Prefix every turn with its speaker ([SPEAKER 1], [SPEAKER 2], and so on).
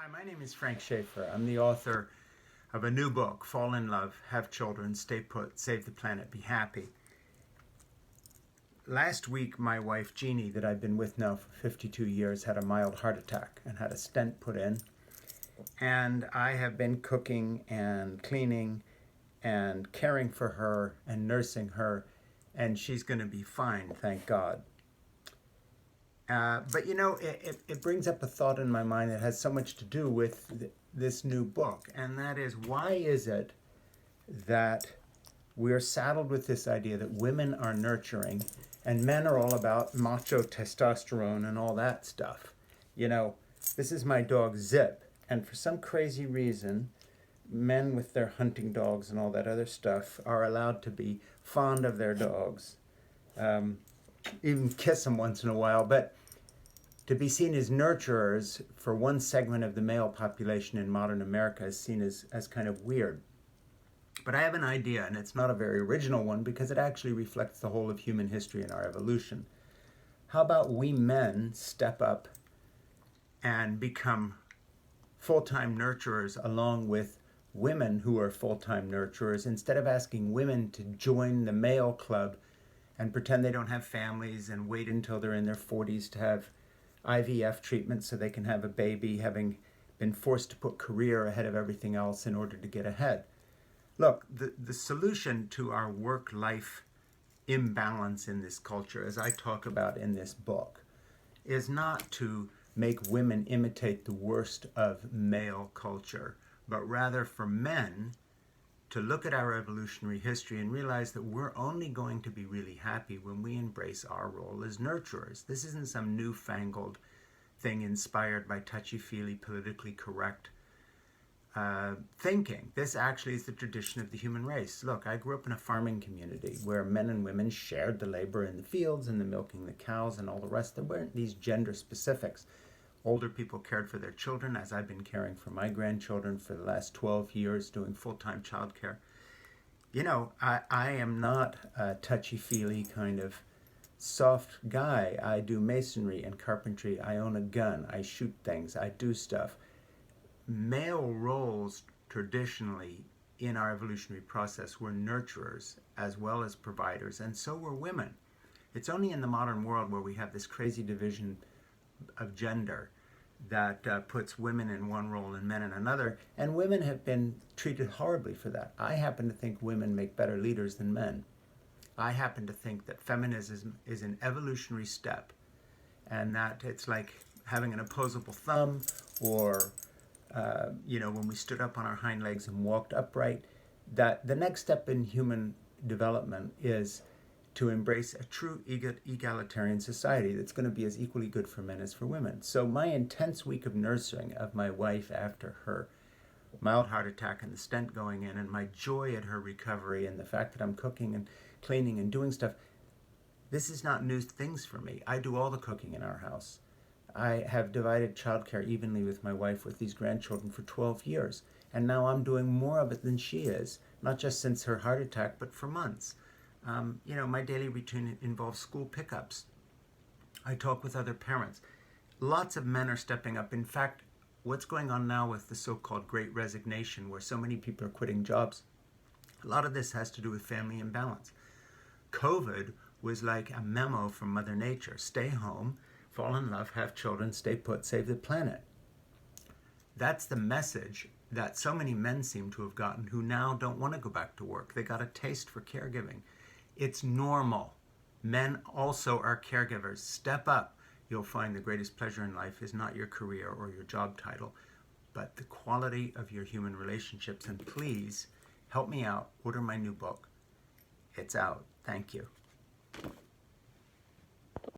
[SPEAKER 1] Hi, my name is Frank Schaefer. I'm the author of a new book, Fall in Love, Have Children, Stay Put, Save the Planet, Be Happy. Last week, my wife, Jeannie, that I've been with now for 52 years, had a mild heart attack and had a stent put in. And I have been cooking and cleaning and caring for her and nursing her, and she's going to be fine, thank God. But you know, it brings up a thought in my mind that has so much to do with this new book, and that is, why is it that we're saddled with this idea that women are nurturing and men are all about macho testosterone and all that stuff? You know, this is my dog Zip, and for some crazy reason, men with their hunting dogs and all that other stuff are allowed to be fond of their dogs, even kiss them once in a while, but to be seen as nurturers for one segment of the male population in modern America is seen as kind of weird. But I have an idea, and it's not a very original one because it actually reflects the whole of human history and our evolution. How about we men step up and become full-time nurturers along with women who are full-time nurturers, instead of asking women to join the male club and pretend they don't have families and wait until they're in their 40s to have IVF treatment so they can have a baby, having been forced to put career ahead of everything else in order to get ahead. Look, the solution to our work-life imbalance in this culture, as I talk about in this book, is not to make women imitate the worst of male culture, but rather for men to look at our evolutionary history and realize that we're only going to be really happy when we embrace our role as nurturers. This isn't some newfangled thing inspired by touchy-feely, politically correct thinking. This actually is the tradition of the human race. Look, I grew up in a farming community where men and women shared the labor in the fields and the milking the cows and all the rest. There weren't these gender specifics. Older people cared for their children, as I've been caring for my grandchildren for the last 12 years, doing full-time childcare. You know, I am not a touchy-feely kind of soft guy. I do masonry and carpentry. I own a gun. I shoot things. I do stuff. Male roles traditionally in our evolutionary process were nurturers as well as providers, and so were women. It's only in the modern world where we have this crazy division of gender that puts women in one role and men in another, and women have been treated horribly for that. I happen to think women make better leaders than men. I happen to think that feminism is an evolutionary step, and that it's like having an opposable thumb, or when we stood up on our hind legs and walked upright, that the next step in human development is to embrace a true egalitarian society that's going to be as equally good for men as for women. So my intense week of nursing of my wife after her mild heart attack and the stent going in, and my joy at her recovery, and the fact that I'm cooking and cleaning and doing stuff, this is not new things for me. I do all the cooking in our house. I have divided childcare evenly with my wife with these grandchildren for 12 years, and now I'm doing more of it than she is, not just since her heart attack, but for months. My daily routine involves school pickups. I talk with other parents. Lots of men are stepping up. In fact, what's going on now with the so-called Great Resignation, where so many people are quitting jobs, a lot of this has to do with family imbalance. COVID was like a memo from Mother Nature. Stay home, fall in love, have children, stay put, save the planet. That's the message that so many men seem to have gotten, who now don't want to go back to work. They got a taste for caregiving. It's normal. Men also are caregivers. Step up. You'll find the greatest pleasure in life is not your career or your job title, but the quality of your human relationships. And please help me out. Order my new book. It's out. Thank you.